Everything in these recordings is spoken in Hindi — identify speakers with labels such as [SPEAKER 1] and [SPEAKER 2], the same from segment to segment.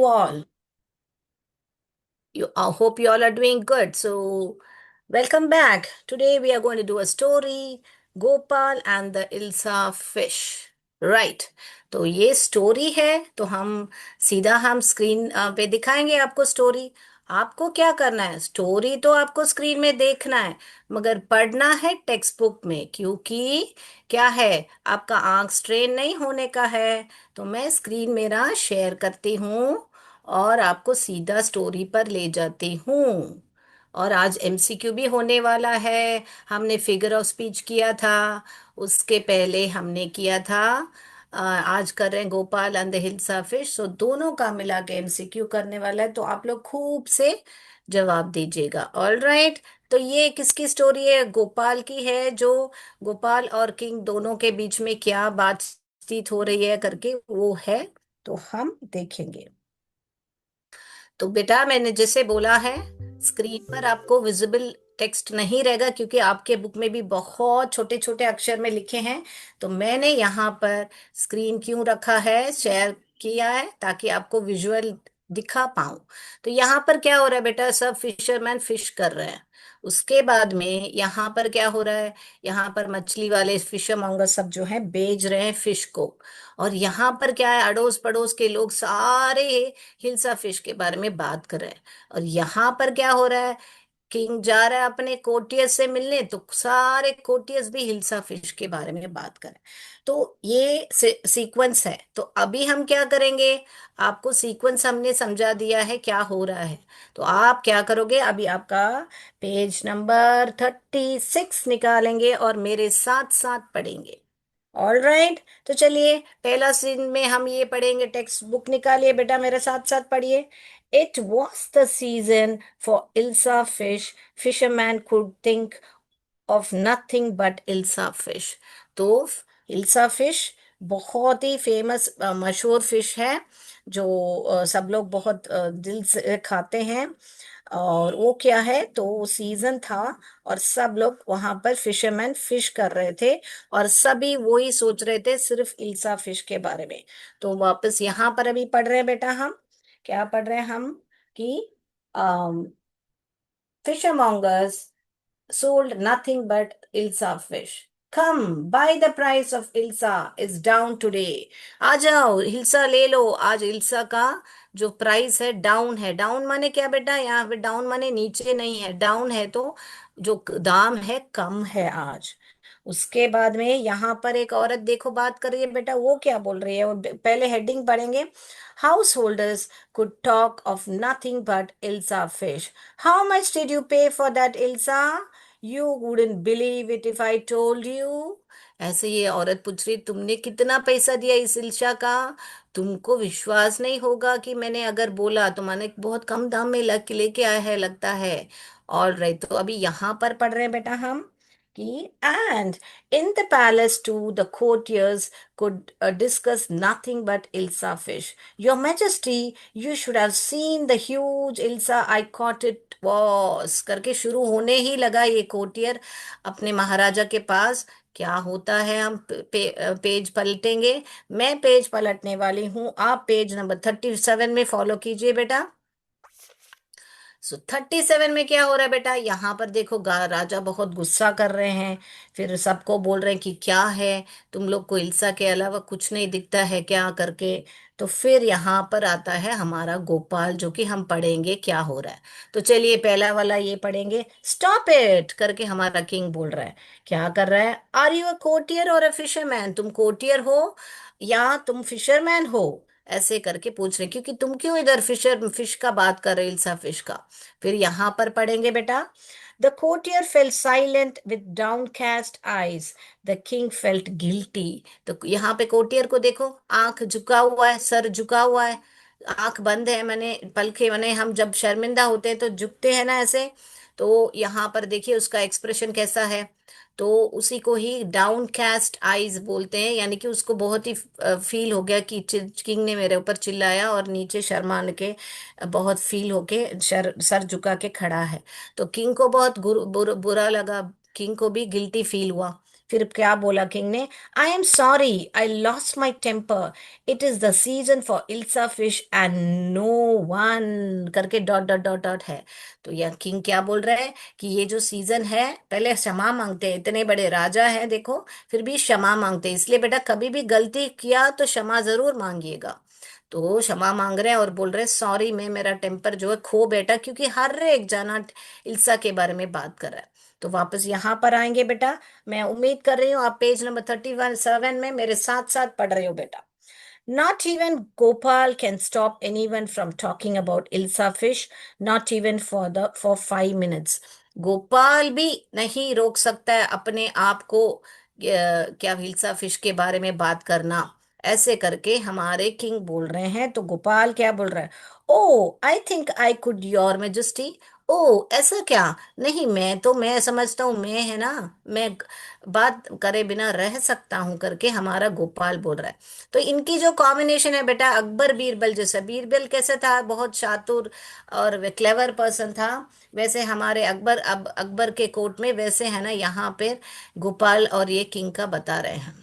[SPEAKER 1] you all? I hope you all are doing good. So, welcome back. Today we are going to do a story, Gopal and the Ilsa fish. Right तो ये स्टोरी है तो हम स्क्रीन पे दिखाएंगे आपको स्टोरी। आपको क्या करना है, स्टोरी तो आपको स्क्रीन में देखना है मगर पढ़ना है टेक्स्ट बुक में, क्योंकि क्या है, आपका आंख स्ट्रेन नहीं होने का है। तो मैं स्क्रीन मेरा शेयर करती हूँ और आपको सीधा स्टोरी पर ले जाती हूँ। और आज एमसीक्यू भी होने वाला है। हमने फिगर ऑफ स्पीच किया था, उसके पहले हमने किया था आज कर रहे हैं Gopal and the hilsa fish. So दोनों का मिला के एमसीक्यू करने वाला है, तो आप लोग खूब से जवाब दीजिएगा। All right. तो ये किसकी स्टोरी है? गोपाल की है, जो गोपाल और किंग दोनों के बीच में क्या बातचीत हो रही है करके वो है, तो हम देखेंगे। तो बेटा मैंने जैसे बोला है, स्क्रीन पर आपको विजिबल टेक्स्ट नहीं रहेगा क्योंकि आपके बुक में भी बहुत छोटे छोटे अक्षर में लिखे हैं। तो मैंने यहाँ पर स्क्रीन क्यों रखा है, शेयर किया है, ताकि आपको विजुअल दिखा पाऊं। तो यहाँ पर क्या हो रहा है बेटा, सब फिशरमैन फिश कर रहे हैं। उसके बाद में यहाँ पर क्या हो रहा है, यहाँ पर मछली वाले फिशर सब जो है बेच रहे हैं फिश को। और यहाँ पर क्या है, अड़ोस पड़ोस के लोग सारे हिल्सा फिश के बारे में बात कर रहे हैं। और यहाँ पर क्या हो रहा है, किंग जा रहा है अपने कोटियस से मिलने, तो सारे कोटियस भी हिल्सा फिश के बारे में बात करें। तो ये सीक्वेंस है। तो अभी हम क्या करेंगे, आपको सीक्वेंस हमने समझा दिया है क्या हो रहा है। तो आप क्या करोगे, अभी आपका पेज नंबर 36 निकालेंगे और मेरे साथ साथ पढ़ेंगे। All right. तो चलिए पहला सीन में हम ये पढ़ेंगे, टेक्स्ट बुक निकालिए बेटा, मेरे साथ साथ पढ़िए। It was the season for hilsa fish, fisherman could think of nothing but hilsa fish. तो इल्सा फिश बहुत ही फेमस मशहूर फिश है, जो सब लोग बहुत दिल से खाते हैं। और वो क्या है, तो सीजन था और सब लोग वहां पर फिशरमैन फिश कर रहे थे और सभी वही सोच रहे थे सिर्फ इल्सा फिश के बारे में। तो वापस यहाँ पर अभी पढ़ रहे हैं बेटा, हम क्या पढ़ रहे हैं, हम कि फिशरमongers sold nothing but Ilsa fish. Come, buy the price of Ilsa is down today. आ जाओ, हिल्सा ले लो। आज इल्सा का जो प्राइस है डाउन है। डाउन माने क्या बेटा, यहाँ पे डाउन माने नीचे नहीं है, डाउन है तो जो दाम है कम है आज। उसके बाद में यहाँ पर एक औरत देखो बात कर रही है बेटा, वो क्या बोल रही है, वो पहले हेडिंग पढ़ेंगे। Householders could talk of nothing but hilsa fish. How much did you pay for that hilsa? You wouldn't believe it if I told you. ऐसे ये औरत पूछ रही, तुमने कितना पैसा दिया इस इल्शा का? तुमको विश्वास नहीं होगा कि मैंने अगर बोला तो मैंने बहुत कम दाम में लेके आया है लगता है। और राइट, तो अभी यहाँ पर पढ़ रहे हैं बेटा हम कि and in the palace too the courtiers could discuss nothing but Ilsa fish. Your Majesty, you should have seen the huge Ilsa I caught it was करके शुरू होने ही लगा ये कोटियर अपने महाराजा के पास। क्या होता है, हम पेज पलटेंगे। मैं पेज पलटने वाली हूँ, आप पेज नंबर 37 में फॉलो कीजिए बेटा। सो 37 में क्या हो रहा है बेटा, यहाँ पर देखो राजा बहुत गुस्सा कर रहे हैं, फिर सबको बोल रहे हैं कि क्या है, तुम लोग को इल्सा के अलावा कुछ नहीं दिखता है क्या करके। तो फिर यहाँ पर आता है हमारा गोपाल, जो कि हम पढ़ेंगे क्या हो रहा है। तो चलिए पहला वाला ये पढ़ेंगे, स्टॉप इट करके हमारा किंग बोल रहा है। क्या कर रहा है, आर यू अ कोटियर और अ फिशरमैन? तुम कोटियर हो या तुम फिशरमैन हो, ऐसे करके पूछ रहे, क्योंकि तुम क्यों इधर फिश का बात कर रहे हो, इल्सा फिश का। फिर यहां पर पढ़ेंगे बेटा, the courtier fell silent with downcast eyes. The king felt guilty. तो यहाँ पे कोटियर को देखो, आंख झुका हुआ है, सर झुका हुआ है, आंख बंद है, मैंने पलके, मैंने हम जब शर्मिंदा होते हैं तो झुकते हैं ना ऐसे। तो यहाँ पर देखिए उसका एक्सप्रेशन कैसा है। तो उसी को ही डाउन कैस्ट आईज बोलते हैं, यानी कि उसको बहुत ही फील हो गया कि किंग ने मेरे ऊपर चिल्लाया और नीचे शर्मान के बहुत फील होके सर झुका के खड़ा है। तो किंग को बहुत बुरा लगा, किंग को भी गिल्टी फील हुआ। फिर क्या बोला किंग ने? I am sorry, I lost my temper, it is the season for hilsa fish and no one करके डॉट डॉट डॉट डॉट है। तो यह किंग क्या बोल रहा है कि ये जो सीजन है, पहले क्षमा मांगते हैं, इतने बड़े राजा हैं देखो, फिर भी क्षमा मांगते हैं। इसलिए बेटा कभी भी गलती किया तो क्षमा जरूर मांगिएगा। तो क्षमा मांग रहे हैं और बोल रहे हैं सॉरी, मैं मेरा टेम्पर जो है खो बैठा, क्योंकि हर एक जना इल्सा के बारे में बात कर रहा है। तो वापस यहाँ पर आएंगे बेटा। मैं उम्मीद कर रही हूँ आप पेज नंबर 31 7 में मेरे साथ साथ पढ़ रहे हो बेटा। Not even Gopal can stop anyone from talking about Ilsa fish, not even for 5 minutes. Gopal भी नहीं रोक सकता है अपने आप को क्या हिल्सा फिश के बारे में बात करना। ऐसे करके हमारे किंग बोल रहे हैं, तो गोपाल क्या बोल रहा है? Oh I think I could your majesty. ओ ऐसा क्या? नहीं, मैं समझता हूँ, मैं है ना, मैं बात करे बिना रह सकता हूँ करके हमारा गोपाल बोल रहा है। तो इनकी जो कॉम्बिनेशन है बेटा, अकबर बीरबल जैसा। बीरबल कैसे था? बहुत चातुर और क्लेवर पर्सन था। वैसे हमारे अकबर, अब अकबर के कोर्ट में वैसे है ना, यहाँ पे गोपाल और ये किंग का बता रहे हैं।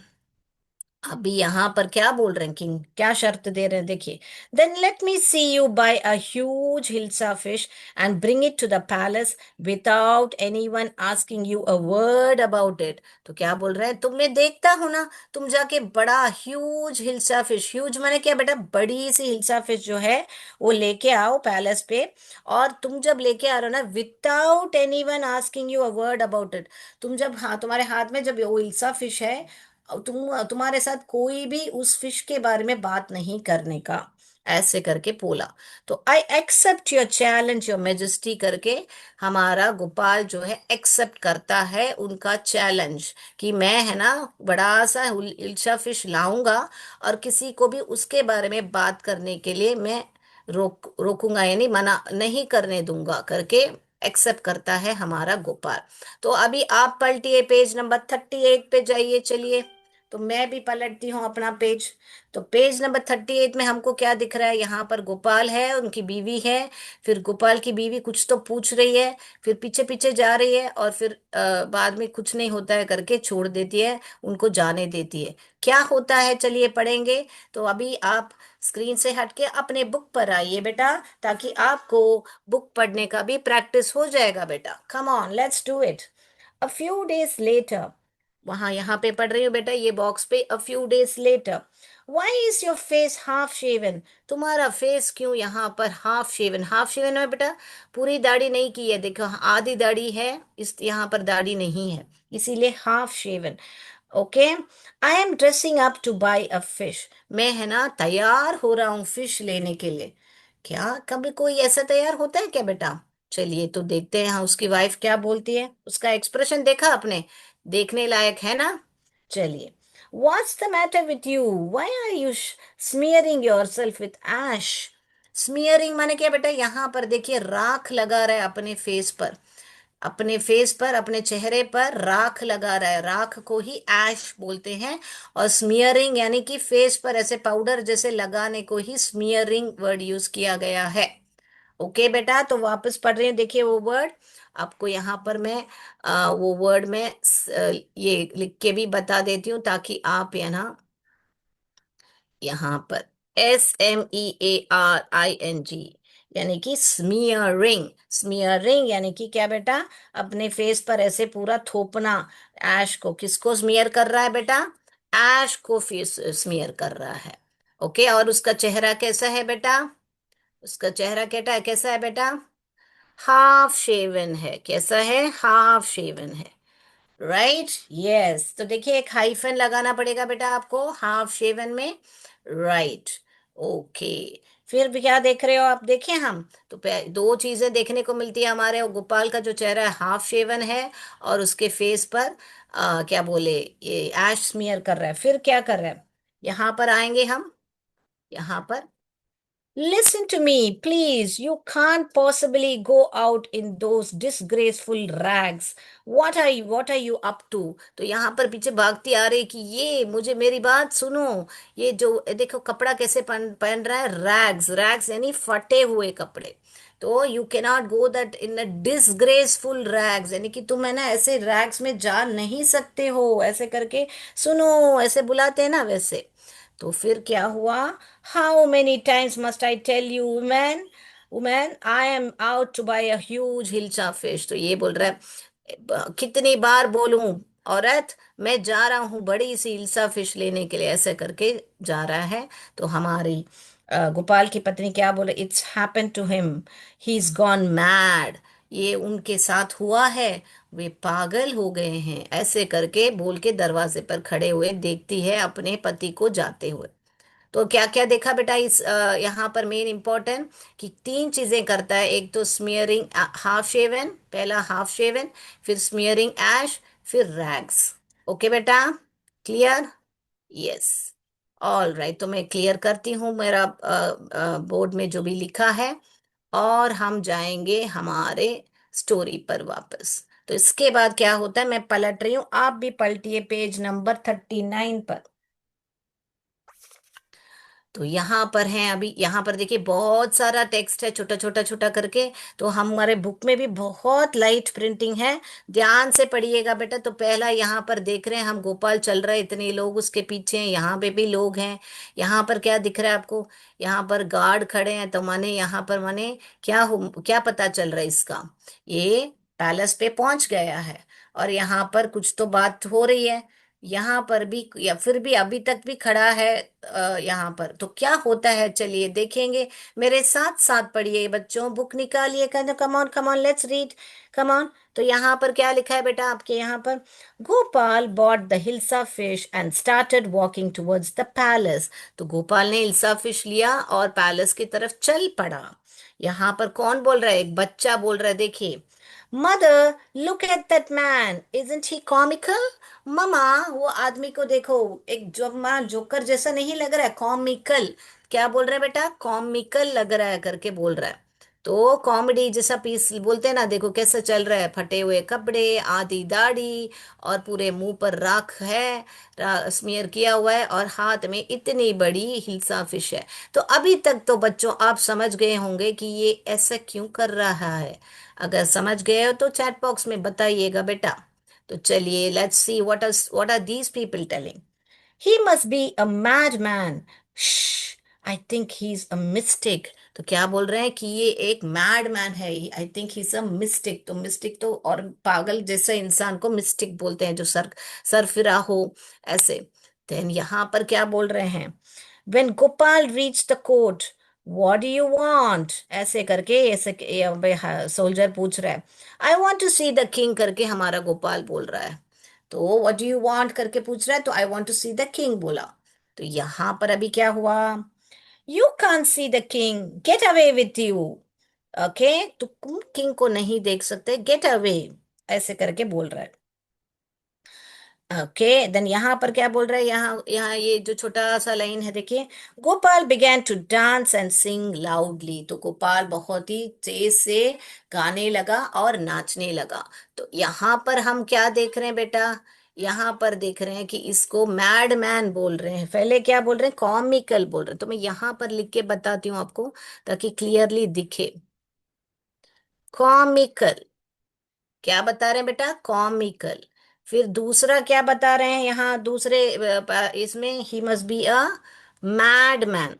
[SPEAKER 1] अभी यहाँ पर क्या बोल रहे हैं किंग, क्या शर्त दे रहे हैं देखिए। Then let me see you buy a huge hilsa fish and bring it to the palace without anyone asking you a word about it. तो क्या बोल रहे हैं? तुम, मैं देखता हूं ना, तुम जाके बड़ा ह्यूज हिल्सा फिश, ह्यूज माने क्या बेटा? बड़ी सी हिल्सा फिश जो है वो लेके आओ पैलेस पे। और तुम जब लेके आ रहे हो ना, without anyone asking you a word about it, तुम जब, हाँ, तुम्हारे हाथ में जब वो हिल्सा फिश है, तुम्हारे साथ कोई भी उस फिश के बारे में बात नहीं करने का, ऐसे करके बोला। तो I accept your challenge your majesty करके हमारा गोपाल जो है एक्सेप्ट करता है उनका चैलेंज, कि मैं है ना बड़ा सा इल्शा फिश लाऊंगा और किसी को भी उसके बारे में बात करने के लिए मैं रोकूंगा, यानी मना नहीं करने दूंगा करके एक्सेप्ट करता है हमारा गोपाल। तो अभी आप पलटिए पेज नंबर 38 पे जाइए, चलिए। तो मैं भी पलटती हूँ अपना पेज। तो पेज नंबर 38 में हमको क्या दिख रहा है? यहाँ पर गोपाल है, उनकी बीवी है। फिर गोपाल की बीवी कुछ तो पूछ रही है, फिर पीछे पीछे जा रही है, और फिर बाद में कुछ नहीं होता है करके छोड़ देती है, उनको जाने देती है। क्या होता है चलिए पढ़ेंगे। तो अभी आप स्क्रीन से हटके अपने बुक पर आइए बेटा, ताकि आपको बुक पढ़ने का भी प्रैक्टिस हो जाएगा बेटा। Come on, let's do it. A few days letter, वहां यहाँ पे पढ़ रही हूँ बेटा, ये बॉक्स पे, a few days later, why is your face half shaven? तुम्हारा फेस क्यों यहाँ पर हाफ शेवन? हाफ शेवन है बेटा, पूरी दाढ़ी नहीं की है, देखो आधी दाढ़ी है, इस यहाँ पर दाढ़ी नहीं है, इसीलिए half shaven. Okay, I am dressing up to buy a fish, मैं है ना तैयार हो रहा हूँ फिश लेने के लिए। क्या कभी कोई ऐसा तैयार होता है क्या बेटा? चलिए तो देखते हैं हाँ उसकी वाइफ क्या बोलती है। उसका एक्सप्रेशन देखा आपने? देखने लायक है ना। चलिए, what's the matter with you, why are you smearing yourself with ash? Smearing माने क्या बेटा? यहाँ पर देखिए राख लगा रहा है अपने फेस पर, अपने फेस पर, अपने चेहरे पर राख लगा रहा है, राख को ही ऐश बोलते हैं। और स्मीयरिंग यानी कि फेस पर ऐसे पाउडर जैसे लगाने को ही स्मीयरिंग वर्ड यूज किया गया है। ओके बेटा, तो वापस पढ़ रहे हैं, देखिए वो वर्ड आपको यहाँ पर मैं वो वर्ड में ये लिख के भी बता देती हूँ, ताकि आप ये ना यहाँ पर SMEARING, यानी कि स्मीयरिंग। स्मीयरिंग यानी कि क्या बेटा? अपने फेस पर ऐसे पूरा थोपना। ऐश को, किसको स्मीयर कर रहा है बेटा? ऐश को फेस स्मीयर कर रहा है। ओके, और उसका चेहरा कैसा है बेटा? उसका चेहरा कैसा कैसा है बेटा? हाफ शेवन है। कैसा है? हाफ शेवन है। Right, yes. तो देखिए एक हाइफन लगाना पड़ेगा बेटा आपको हाफ शेवन में। Right, okay. फिर भी क्या देख रहे हो आप? देखें हम तो दो चीजें देखने को मिलती है हमारे। और गोपाल का जो चेहरा है हाफ शेवन है, और उसके फेस पर क्या बोले, ये ऐश स्मीयर कर रहा है। फिर क्या कर रहा है? यहाँ पर आएंगे हम, यहाँ पर Listen to me, please. You can't possibly go out in those disgraceful rags. What are you up to? तो यहाँ पर पीछे भागती आ रही कि ये मुझे मेरी बात सुनो। ये जो देखो कपड़ा कैसे पहन पहन रहा है, रैग्स रैग्स यानी फटे हुए कपड़े। तो you cannot go that in a disgraceful rags, यानी कि तुम है ना ऐसे रैग्स में जा नहीं सकते हो, ऐसे करके सुनो, ऐसे बुलाते हैं ना वैसे। तो फिर क्या हुआ? How many times must I tell you women, women I am out to buy a huge hilsa fish. तो ये बोल रहा है, कितनी बार बोलूं औरत, मैं जा रहा हूं बड़ी सी हिल्सा फिश लेने के लिए, ऐसे करके जा रहा है। तो हमारी गोपाल की पत्नी क्या बोले, it's happen to him, he is gone mad. ये उनके साथ हुआ है, वे पागल हो गए हैं, ऐसे करके बोल के दरवाजे पर खड़े हुए देखती है अपने पति को जाते हुए। तो क्या क्या देखा बेटा इस यहाँ पर मेन इंपॉर्टेंट कि तीन चीजें करता है। एक तो स्मियरिंग हाफ शेवन, पहला हाफ शेवन, फिर स्मियरिंग एश, फिर रैग्स। ओके बेटा, क्लियर? यस। ऑल राइट, तो मैं क्लियर करती हूँ मेरा बोर्ड में जो भी लिखा है, और हम जाएंगे हमारे स्टोरी पर वापस। तो इसके बाद क्या होता है, मैं पलट रही हूँ, आप भी पलटिए पेज नंबर 39 पर। तो यहाँ पर है, अभी यहाँ पर देखिए बहुत सारा टेक्स्ट है, छोटा छोटा छोटा करके। तो हमारे बुक में भी बहुत लाइट प्रिंटिंग है, ध्यान से पढ़िएगा बेटा। तो पहला यहाँ पर देख रहे हैं हम, गोपाल चल रहा है, इतने लोग उसके पीछे हैं, यहाँ पे भी लोग हैं। यहाँ पर क्या दिख रहा है आपको? यहाँ पर गार्ड खड़े हैं, तो माने यहाँ पर माने क्या पता चल रहा है इसका? ये पैलेस पे पहुंच गया है, और यहाँ पर कुछ तो बात हो रही है। यहाँ पर भी, या फिर भी अभी तक भी खड़ा है। यहाँ पर तो क्या होता है, चलिए देखेंगे। मेरे साथ साथ पढ़िए बच्चों, बुक निकालिए, कहते come on come on let's read, come on. तो यहाँ पर क्या लिखा है बेटा आपके यहाँ पर? Gopal bought the hilsa fish and started walking towards the palace. तो गोपाल ने हिल्सा फिश लिया और पैलेस की तरफ चल पड़ा। यहाँ पर कौन बोल रहा है? एक बच्चा बोल रहा है, देखिए। Mother, look at that man, isn't he comical? Mama, वो आदमी को देखो, एक जम्मा जोकर जैसा नहीं लग रहा है? कॉमिकल, क्या बोल रहा है बेटा? कॉमिकल लग रहा है करके बोल रहा है। तो कॉमेडी जैसा पीस बोलते हैं ना, देखो कैसा चल रहा है, फटे हुए कपड़े, आधी दाढ़ी, और पूरे मुंह पर राख है, स्मियर किया हुआ है, और हाथ में इतनी बड़ी हिल्सा फिश है। तो अभी तक तो बच्चों आप समझ गए होंगे कि ये ऐसा क्यों कर रहा है। अगर समझ गए हो तो चैट बॉक्स में बताइएगा बेटा। तो चलिए let's see what are these people telling. He must be a mad man, I think he is a mistake. तो क्या बोल रहे हैं कि ये एक मैड मैन है, आई think he is a mistake. तो मिस्टेक तो, और पागल जैसे इंसान को मिस्टेक बोलते हैं, जो सर सर फिरा हो, ऐसे। देन यहाँ पर क्या बोल रहे हैं? When Gopal reached the court, what do you want? ऐसे करके, ऐसे सोल्जर पूछ रहा है। I want to see the king करके हमारा गोपाल बोल रहा है। तो व्हाट डू यू वांट करके पूछ रहा है, तो I want to see the king बोला। तो यहां पर अभी क्या हुआ? You can't see the king, get away with you. Okay, तुम किंग को नहीं देख सकते, गेट अवे, ऐसे करके बोल रहा है। ओके, देन यहाँ पर क्या बोल रहा है? यहाँ यहाँ ये जो छोटा सा लाइन है देखिए, Gopal began to dance and sing loudly. तो गोपाल बहुत ही तेज से गाने लगा और नाचने लगा। तो यहाँ पर हम क्या देख रहे हैं बेटा? यहाँ पर देख रहे हैं कि इसको मैड मैन बोल रहे हैं, पहले क्या बोल रहे हैं? कॉमिकल बोल रहे हैं। तो मैं यहाँ पर लिख के बताती हूँ आपको, ताकि क्लियरली दिखे। कॉमिकल, क्या बता रहे हैं बेटा? कॉमिकल। फिर दूसरा क्या बता रहे हैं यहाँ दूसरे इसमें? ही must be a mad man.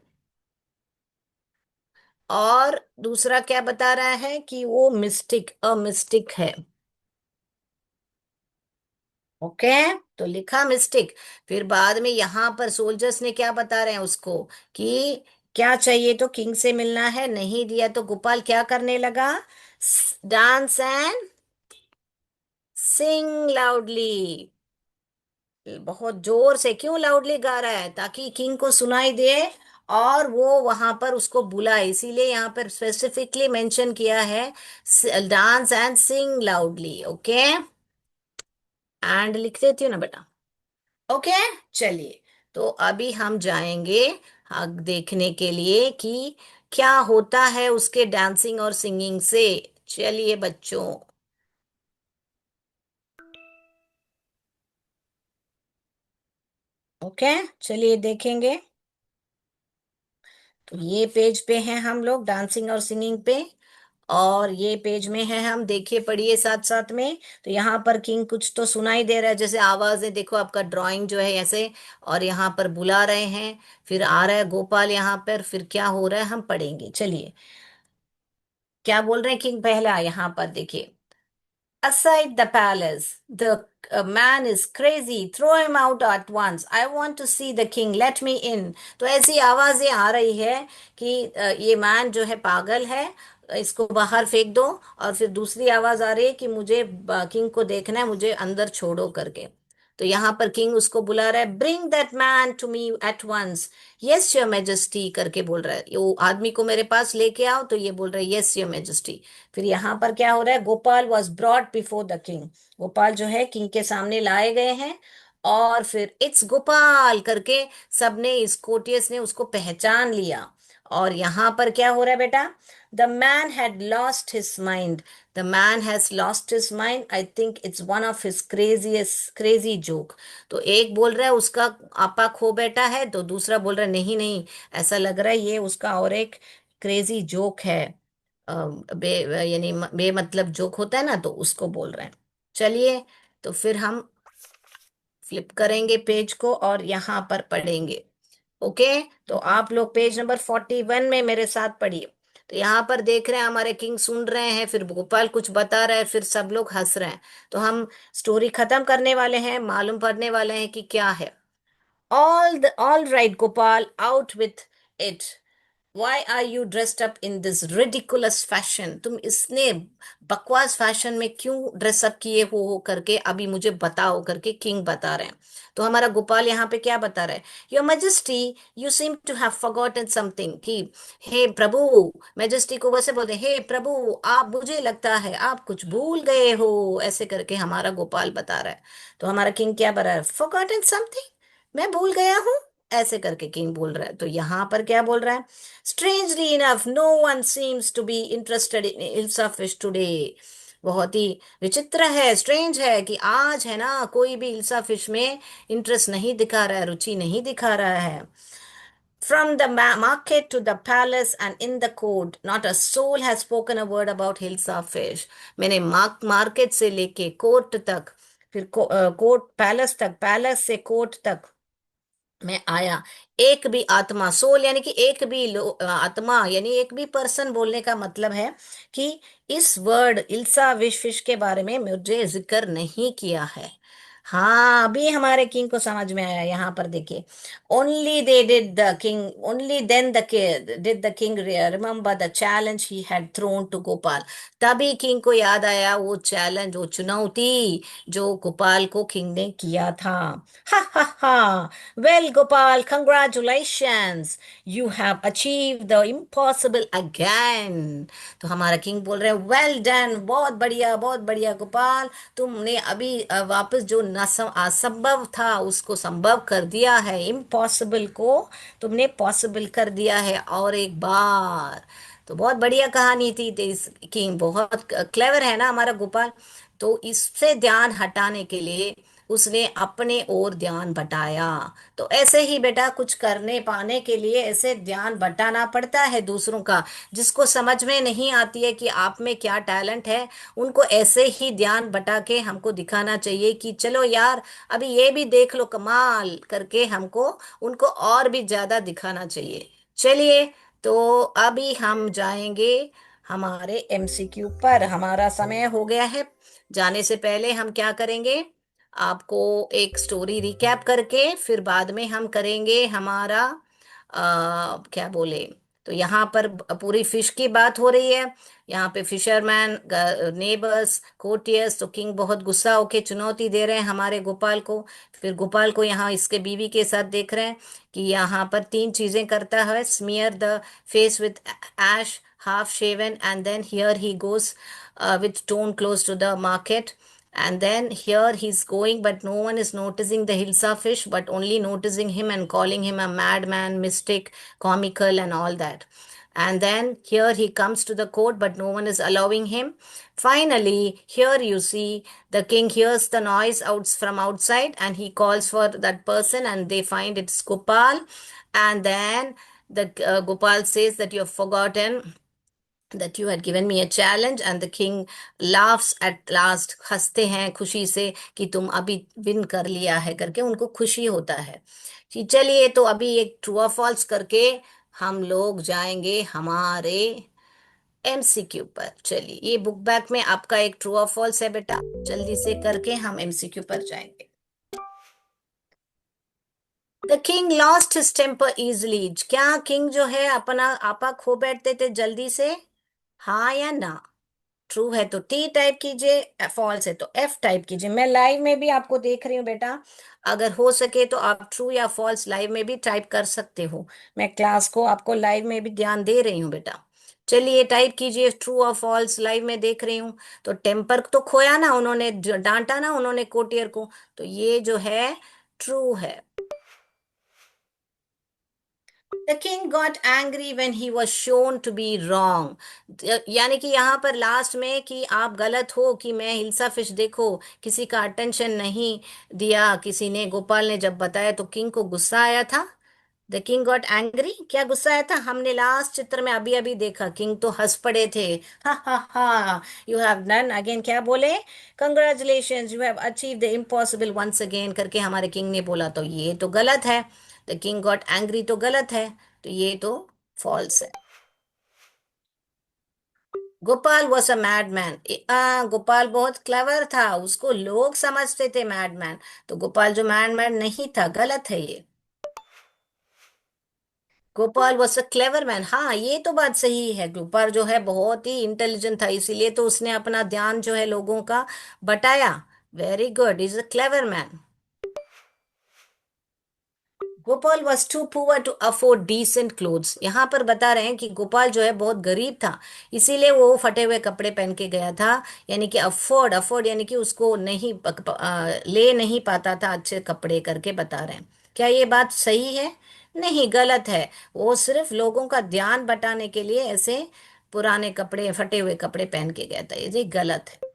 [SPEAKER 1] और दूसरा क्या बता रहा है? कि वो मिस्टिक, अ मिस्टिक है। ओके, तो लिखा मिस्टिक। फिर बाद में यहाँ पर सोल्जर्स ने क्या बता रहे हैं उसको? कि क्या चाहिए? तो किंग से मिलना है, नहीं दिया तो गोपाल क्या करने लगा? डांस एंड सिंग लाउडली, बहुत जोर से। क्यों लाउडली गा रहा है? ताकि किंग को सुनाई दे, और वो वहां पर उसको बुलाए, इसीलिए यहाँ पर स्पेसिफिकली मेंशन किया है, dance and sing loudly. Okay, and लिख देती हूँ ना बेटा। ओके, चलिए। तो अभी हम जाएंगे देखने के लिए कि क्या होता है उसके डांसिंग और सिंगिंग से। चलिए बच्चों। ओके, चलिए देखेंगे। तो ये पेज पे हैं हम लोग डांसिंग और सिंगिंग पे, और ये पेज में है हम, देखिए पढ़िए साथ साथ में। तो यहाँ पर किंग कुछ तो सुनाई दे रहा है, जैसे आवाजें देखो, आपका ड्राइंग जो है ऐसे। और यहाँ पर बुला रहे हैं, फिर आ रहा है गोपाल यहाँ पर, फिर क्या हो रहा है हम पढ़ेंगे। चलिए, क्या बोल रहे हैं किंग पहला यहाँ पर देखिए। Aside the palace, the man is crazy. Throw him out at once. I want to see the king. Let me in. तो ऐसी आवाजें आ रही है कि ये मैन जो है पागल है, इसको बाहर फेंक दो। और फिर दूसरी आवाज आ रही है कि मुझे किंग को देखना है, मुझे अंदर छोड़ो करके। तो यहाँ पर किंग उसको बुला रहा है, bring that man to me at once. Yes your majesty करके बोल रहा है, वो आदमी को मेरे पास लेके आओ। तो ये बोल रहा है यस योर मेजेस्टी। फिर यहाँ पर क्या हो रहा है, Gopal was brought before the king. Gopal जो है किंग के सामने लाए गए हैं। और फिर इट्स गोपाल करके सबने, इस कोटियस ने उसको पहचान लिया। और यहाँ पर क्या हो रहा है बेटा, the man had lost his mind. The man has lost his mind, I think it's one of his craziest crazy joke. तो एक बोल रहा है उसका आपा खो बैठा है, तो दूसरा बोल रहा है नहीं नहीं, ऐसा लग रहा है ये उसका और एक क्रेजी जोक है। अ, बे यानी बेमतलब जोक होता है ना, तो उसको बोल रहे हैं। चलिए, तो फिर हम फ्लिप करेंगे पेज को और यहाँ पर पढ़ेंगे। ओके, तो आप लोग पेज नंबर 41 में मेरे साथ पढ़िए। तो यहाँ पर देख रहे हैं हमारे किंग सुन रहे हैं, फिर गोपाल कुछ बता रहा है, फिर सब लोग हंस रहे हैं। तो हम स्टोरी खत्म करने वाले हैं, मालूम पड़ने वाले हैं कि क्या है। All right Gopal, out with it. Why are you dressed up in this ridiculous fashion? तुम इसने बकवास फैशन में क्यों ड्रेसअप किए हो करके अभी मुझे बताओ करके किंग बता रहे हैं। तो हमारा गोपाल यहाँ पे क्या बता रहा है, your majesty, you seem to have forgotten something. कि हे प्रभु, मैजेस्टी को वैसे बोलते हैं, हे प्रभु आप, मुझे लगता है आप कुछ भूल गए हो, ऐसे करके हमारा गोपाल बता रहा है। तो हमारा किंग क्या बता रहा है, फॉरगॉटन समथिंग, मैं भूल गया हूँ, ऐसे करके किंग बोल रहा है। तो यहाँ पर क्या बोल रहा है, Strangely enough, no one seems to be interested in Ilsa fish today. बहुत ही विचित्र है, स्ट्रेंज है कि आज है ना कोई भी इल्सा फिश में इंटरेस्ट नहीं दिखा रहा है, रुचि नहीं दिखा रहा है। From the market to the palace and in the court, not a soul has spoken a word about Hilsa fish. मैंने मार्केट से लेके कोर्ट तक, फिर कोर्ट पैलेस तक, पैलेस से कोर्ट तक में आया, एक भी आत्मा, सोल यानी कि एक भी आत्मा यानी एक भी पर्सन बोलने का मतलब है कि इस वर्ड इल्सा विश फिश के बारे में मुझे जिक्र नहीं किया है। हाँ, अभी हमारे किंग को समझ में आया। यहाँ पर देखिए, only they did the king, only then the did the king remember the challenge he had thrown to Gopal. तभी किंग को याद आया वो चैलेंज, वो चुनौती जो गोपाल को किंग ने किया था। हा हा हा, well, Gopal, congratulations. You have achieved the impossible again. तो हमारा किंग बोल रहे हैं, वेल डन, बहुत बढ़िया गोपाल, तुमने अभी वापस जो असंभव था उसको संभव कर दिया है, इम्पॉसिबल को तुमने पॉसिबल कर दिया है और एक बार। तो बहुत बढ़िया कहानी थी। तो इस किंग बहुत क्लेवर है ना हमारा गोपाल। तो इससे ध्यान हटाने के लिए उसने अपने ओर ध्यान बटाया। तो ऐसे ही बेटा कुछ करने पाने के लिए ऐसे ध्यान बटाना पड़ता है दूसरों का। जिसको समझ में नहीं आती है कि आप में क्या टैलेंट है, उनको ऐसे ही ध्यान बटा के हमको दिखाना चाहिए कि चलो यार अभी ये भी देख लो कमाल करके, हमको उनको और भी ज्यादा दिखाना चाहिए। चलिए, तो अभी हम जाएंगे हमारे एमसीक्यू पर, हमारा समय हो गया है। जाने से पहले हम क्या करेंगे, आपको एक स्टोरी रिकैप करके फिर बाद में हम करेंगे हमारा क्या बोले। तो यहाँ पर पूरी फिश की बात हो रही है। यहाँ पे फिशरमैन, नेबर्स, कोर्टियर्स। तो किंग बहुत गुस्सा होके चुनौती दे रहे हैं हमारे गोपाल को। फिर गोपाल को यहाँ इसके बीवी के साथ देख रहे हैं कि यहाँ पर तीन चीजें करता है, smear the face with ash, half shaven, and then here he goes with Tone close to the market. And then here he's going, but no one is noticing the Hilsa fish, but only noticing him and calling him a madman, mystic, comical, and all that. And then here he comes to the court, but no one is allowing him. Finally, here you see the king hears the noise out from outside, and he calls for that person, and they find it's Gopal. And then the Gopal says that you have forgotten that you had given me a challenge, and the king laughs at last, हंसते हैं खुशी से कि तुम अभी विन कर लिया है करके उनको खुशी होता है कि चलिए तो अभी एक ट्रू और फॉल्स करके हम लोग जाएंगे हमारे एमसीक्यू पर। चलिए ये बुक बैग में आपका एक ट्रू और फॉल्स है बेटा, जल्दी से करके हम एमसीक्यू पर जाएंगे। The king lost his temper easily, क्या किंग जो है अपना आपा खो बैठते थे जल्दी से? हाँ या ना? ट्रू है तो टी टाइप कीजिए, फॉल्स है तो एफ टाइप कीजिए। मैं लाइव में भी आपको देख रही हूँ बेटा, अगर हो सके तो आप ट्रू या फॉल्स लाइव में भी टाइप कर सकते हो। मैं क्लास को आपको लाइव में भी ध्यान दे रही हूँ बेटा। चलिए टाइप कीजिए ट्रू और फॉल्स, लाइव में देख रही हूँ। तो टेम्पर तो खोया ना उन्होंने, डांटा ना उन्होंने कोटियर को, तो ये जो है ट्रू है। The king got angry when he was shown to be wrong। यानी कि यहाँ पर लास्ट में कि आप गलत हो, कि मैं हिल्सा फिश देखो किसी का अटेंशन नहीं दिया किसी ने, गोपाल ने जब बताया तो किंग को गुस्सा आया था। द किंग गॉट एंग्री, क्या गुस्सा आया था? हमने लास्ट चित्र में अभी अभी देखा किंग तो हंस पड़े थे। हा हा हा, यू हैव डन अगेन, क्या बोले? Congratulation, you have achieve the impossible once again करके हमारे किंग ने बोला, तो ये तो गलत है। द किंग गॉट एंग्री तो गलत है, तो ये तो फॉल्स है। Gopal was a madman, Gopal बहुत क्लेवर था, उसको लोग समझते थे मैडमैन, तो गोपाल जो मैडमैन नहीं था, गलत है ये। Gopal was a clever man, हाँ ये तो बात सही है, गोपाल जो है बहुत ही इंटेलिजेंट था, इसीलिए तो उसने अपना ध्यान जो है लोगों का बटाया। Very good, is a clever man. Gopal was too poor to afford decent clothes, यहाँ पर बता रहे हैं कि गोपाल जो है बहुत गरीब था, इसीलिए वो फटे हुए कपड़े पहन के गया था। यानी कि अफोर्ड, अफोर्ड यानी कि उसको नहीं ले नहीं पाता था अच्छे कपड़े करके बता रहे हैं। क्या ये बात सही है? नहीं, गलत है। वो सिर्फ लोगों का ध्यान बटाने के लिए ऐसे पुराने कपड़े, फटे हुए कपड़े पहन के गया था, ये गलत है।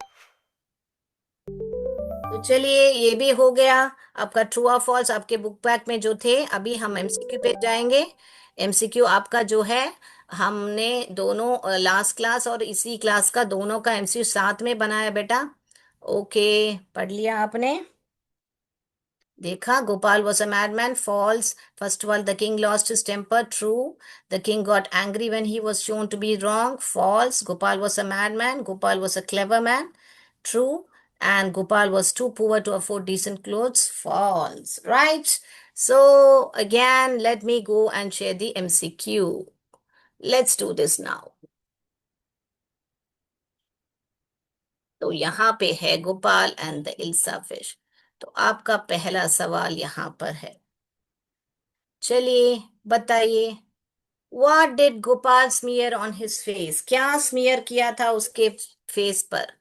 [SPEAKER 1] तो चलिए ये भी हो गया आपका ट्रू और फॉल्स आपके बुक पैक में जो थे। अभी हम एमसीक्यू पे जाएंगे। एमसीक्यू आपका जो है, हमने दोनों लास्ट क्लास और इसी क्लास का दोनों का एमसीक्यू साथ में बनाया बेटा। ओके, पढ़ लिया आपने? देखा, Gopal was a madman, false. First of all, the king lost his temper, true. The king got angry when he was shown to be wrong, false. Gopal was a madman, Gopal was a clever man, true. And Gopal was too poor to afford decent clothes, false. Right? So, again, let me go and share the MCQ. Let's do this now. तो यहाँ पे है गोपाल एंड द इल्सा फिश। तो आपका पहला सवाल यहाँ पर है, चलिए बताइए। What did Gopal smear on his face? क्या स्मीयर किया था उसके फेस पर?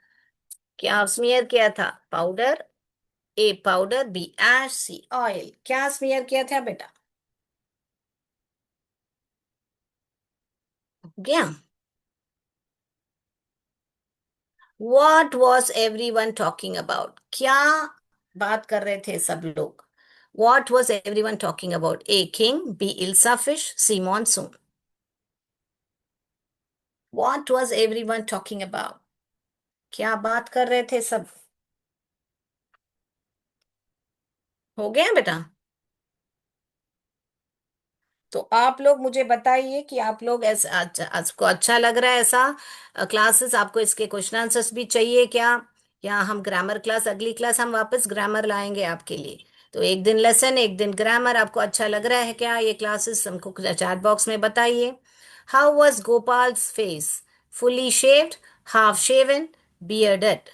[SPEAKER 1] क्या स्मीयर किया था? पाउडर, ए पाउडर, बी एश, सी ऑयल। क्या स्मीयर किया था बेटा? क्या? What was everyone talking about? क्या बात कर रहे थे सब लोग? What was everyone talking about? A king, B Ilsa fish, C monsoon। What was everyone talking about? क्या बात कर रहे थे सब? हो गया बेटा? तो आप लोग मुझे बताइए कि आप लोग ऐसा आपको अच्छा लग रहा है ऐसा क्लासेस? आपको इसके क्वेश्चन आंसर्स भी चाहिए क्या? या हम ग्रामर क्लास, अगली क्लास हम वापस ग्रामर लाएंगे आपके लिए? तो एक दिन लेसन, एक दिन ग्रामर, आपको अच्छा लग रहा है क्या ये क्लासेस? हमको चैट बॉक्स में बताइए। How was Gopal's face? Fully shaved, half shaven, bearded?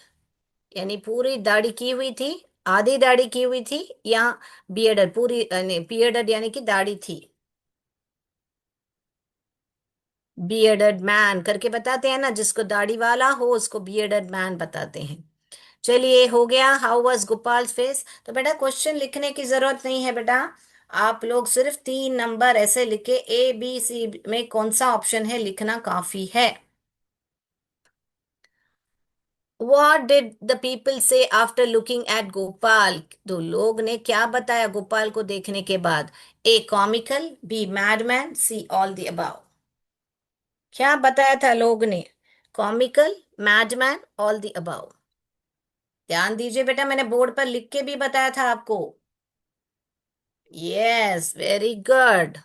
[SPEAKER 1] यानी पूरी दाढ़ी की हुई थी, आधी दाढ़ी की हुई थी, या बियर्डेड पूरी, बियर्डेड यानी कि दाढ़ी थी। बियर्डेड मैन करके बताते हैं ना, जिसको दाढ़ी वाला हो उसको बियर्डेड मैन बताते हैं। चलिए हो गया, हाउ वाज गोपाल फेस। तो बेटा क्वेश्चन लिखने की जरूरत नहीं है बेटा, आप लोग सिर्फ 3 नंबर ऐसे लिखे, ABC में कौन सा ऑप्शन है लिखना काफी है। What did the people say after looking at Gopal? तो लोग ने क्या बताया गोपाल को देखने के बाद? A comical, B madman, C all the above। क्या बताया था लोग ने? Comical, madman, all the above. ध्यान दीजिए बेटा, मैंने बोर्ड पर लिख के भी बताया था आपको। Yes, very good.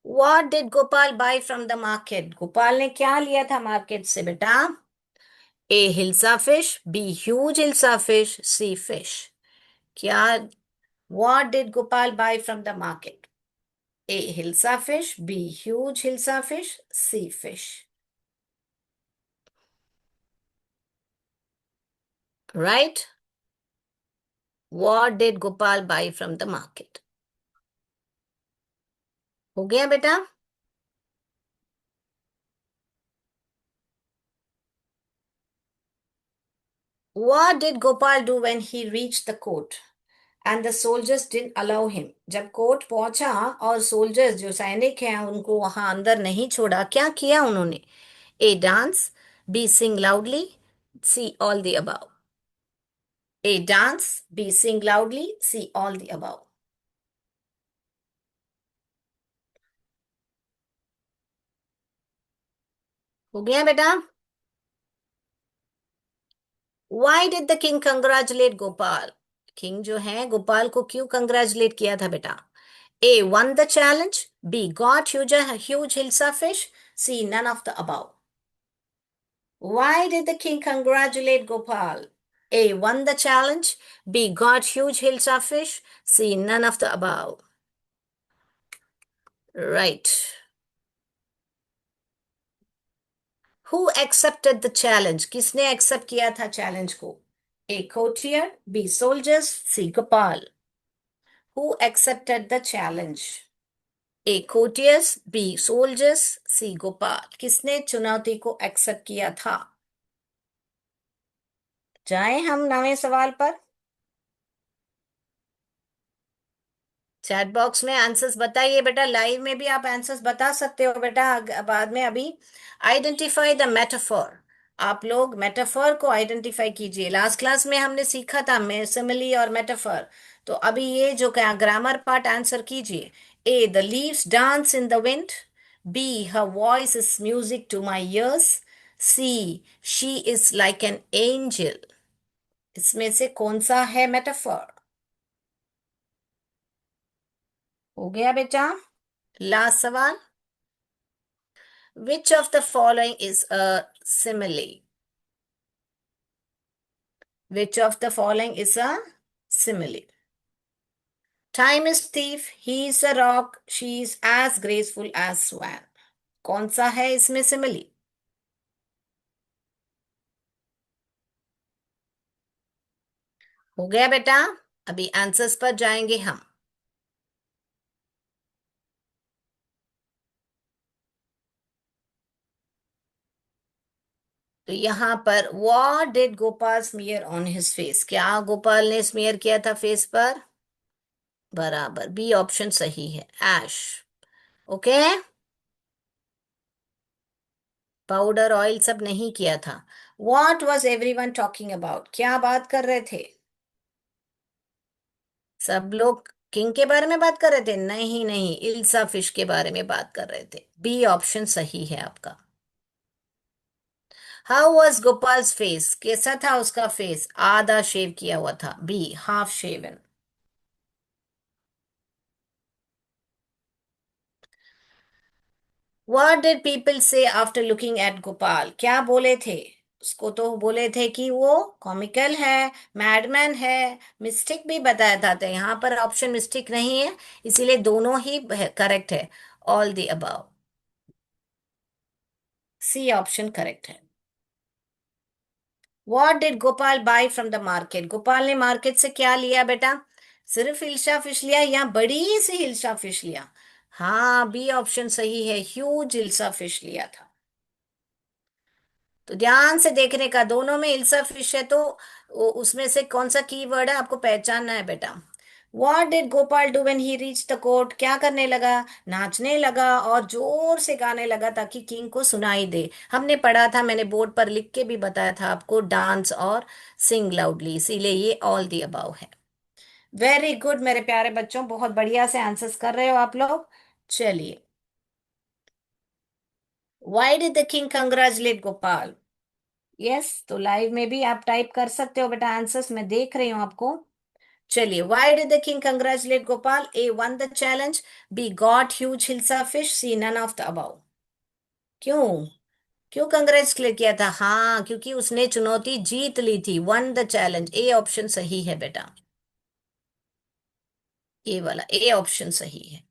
[SPEAKER 1] What did Gopal buy from the market? Gopal ने क्या लिया था मार्केट से बेटा? A hilsa fish, B huge hilsa fish, C fish. क्या? What did Gopal buy from the market? A hilsa fish, B huge hilsa fish, C fish. Right. What did Gopal buy from the market? हो गया बेटा? What did Gopal do when he reached the court and the soldiers didn't allow him? जब कोर्ट पहुंचा और सोल्जर्स जो सैनिक हैं उनको वहां अंदर नहीं छोड़ा, क्या किया उन्होंने? A dance, B sing loudly, C all the above. A dance, B sing loudly, C all the above. हो गया बेटा? Why did the king congratulate Gopal? King जो है गोपाल को क्यों कंग्रेचुलेट किया था बेटा? A won the challenge, B got huge Hilsa fish, C none of the above। Why did the king congratulate Gopal? A won the challenge, B got huge Hilsa fish, C none of the above। Right। Who accepted the challenge? किसने accept किया था challenge को? A courtier, B soldiers, C Gopal। Who accepted the challenge? A courtiers, B soldiers, C Gopal. किसने चुनौती को एक्सेप्ट किया था? जाएं हम नवे सवाल पर। चैट बॉक्स में आंसर्स बताइए बेटा, लाइव में भी आप आंसर्स बता सकते हो बेटा बाद में। अभी आइडेंटिफाई द मेटाफर। आप लोग मेटाफर को आइडेंटिफाई कीजिए। लास्ट क्लास में हमने सीखा था सिमिली और मेटाफर। तो अभी ये जो क्या ग्रामर पार्ट आंसर कीजिए। A the leaves dance in the wind, B her voice is music to my ears, C she is like an angel. इसमें से कौन सा है मेटाफर? हो गया बेटा? लास्ट सवाल। Which of the following is a simile? Which of the following is a simile? Time is thief, he is a rock, she is as graceful as swan। कौन सा है इसमें simile? हो गया बेटा? अभी आंसर्स पर जाएंगे हम। तो यहाँ पर what did Gopal smear on his face? क्या गोपाल ने स्मीयर किया था फेस पर? बराबर, बी ऑप्शन सही है, ऐश। ओके। पाउडर ऑयल सब नहीं किया था। What was everyone talking about? क्या बात कर रहे थे? सब लोग किंग के बारे में बात कर रहे थे? नहीं नहीं, इल्सा फिश के बारे में बात कर रहे थे। बी ऑप्शन सही है आपका। How was Gopal's face? कैसा था उसका फेस? आधा शेव किया हुआ था, B half shaven. What did people say after looking at Gopal? क्या बोले थे? उसको तो बोले थे कि वो कॉमिकल है, मैडमैन है, मिस्टेक भी बताया था। तो यहाँ पर ऑप्शन मिस्टेक नहीं है, इसीलिए दोनों ही करेक्ट है। All the above. C option correct है। What did Gopal buy from the market? Gopal ने मार्केट से क्या लिया बेटा? सिर्फ हिल्सा फिश लिया या बड़ी सी हिल्सा फिश लिया? हाँ, बी ऑप्शन सही है, ह्यूज हिल्सा फिश लिया था। तो ध्यान से देखने का, दोनों में हिल्सा फिश है तो उसमें से कौन सा कीवर्ड है आपको पहचानना है बेटा। What did Gopal do when he reached the court? क्या करने लगा? नाचने लगा और जोर से गाने लगा ताकि किंग को सुनाई दे। हमने पढ़ा था, मैंने बोर्ड पर लिख के भी बताया था आपको, डांस और सिंग लाउडली, इसीलिए ये ऑल दी अबाव है। वेरी गुड मेरे प्यारे बच्चों, बहुत बढ़िया से आंसर्स कर रहे हो आप लोग। चलिए, why did the king congratulate Gopal? Yes, तो लाइव में भी आप टाइप कर सकते हो बेटा आंसर्स, मैं देख रही हूँ आपको। चलिए, why did the king congratulate Gopal? A won the challenge, B got huge hilsa fish, C none of the above. क्यों? क्यों कंग्रेचुलेट किया था? हाँ, क्योंकि उसने चुनौती जीत ली थी, one the challenge. A option सही है बेटा, ए वाला ए ऑप्शन सही है।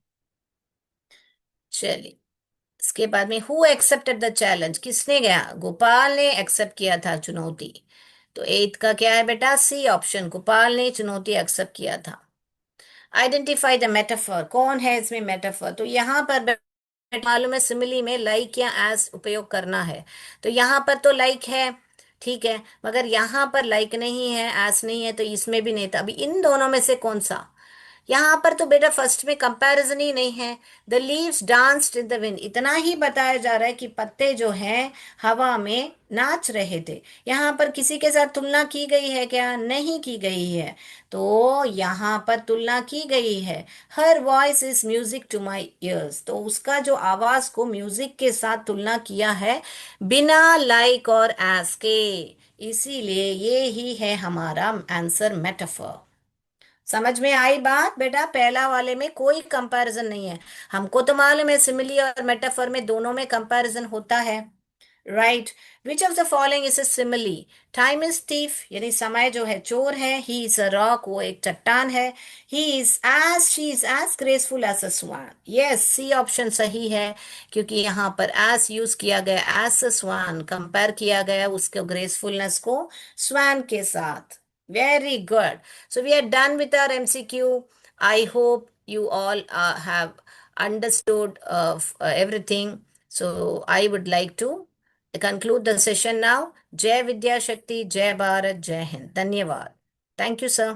[SPEAKER 1] चलिए, इसके बाद में हु एक्सेप्टेड द चैलेंज? किसने गया? गोपाल ने एक्सेप्ट किया था चुनौती। तो एट का क्या है बेटा? सी ऑप्शन, गोपाल ने चुनौती एक्सेप्ट किया था। आइडेंटिफाई द मेटाफर, कौन है इसमें मेटाफर? तो यहाँ पर मालूम है सिमिली में लाइक या एज उपयोग करना है, तो यहाँ पर तो लाइक है, ठीक है, मगर यहाँ पर लाइक नहीं है, एज नहीं है, तो इसमें भी नहीं था। अभी इन दोनों में से कौन सा? यहाँ पर तो बेटा फर्स्ट में कंपैरिजन ही नहीं है। The leaves danced in the wind, इतना ही बताया जा रहा है कि पत्ते जो हैं हवा में नाच रहे थे। यहाँ पर किसी के साथ तुलना की गई है क्या? नहीं की गई है। तो यहाँ पर तुलना की गई है, her voice is music to my ears, तो उसका जो आवाज को म्यूजिक के साथ तुलना किया है, बिना लाइक और एस के। इसीलिए ये ही है हमारा आंसर, मेटाफर। समझ में आई बात बेटा? पहला वाले में कोई कंपैरिजन नहीं है। हमको तो मालूम है सिमिली और मेटाफर में दोनों में कंपैरिजन होता है, right? Which of the following is a simile? Time is thief, यानी समय जो है चोर है। ही इज अ रॉक, वो एक चट्टान है। He is as she is as graceful as a swan. Yes, C option सही है, क्योंकि यहाँ पर एज यूज किया गया, एज अ स्वान कंपेयर किया गया उसके ग्रेसफुलनेस को स्वान के साथ। Very good. So we are done with our MCQ. I hope you all have understood everything. So I would like to conclude the session now. Jai Vidya Shakti, Jai Bharat, Jai Hind. Dhanyavad. Thank you, sir.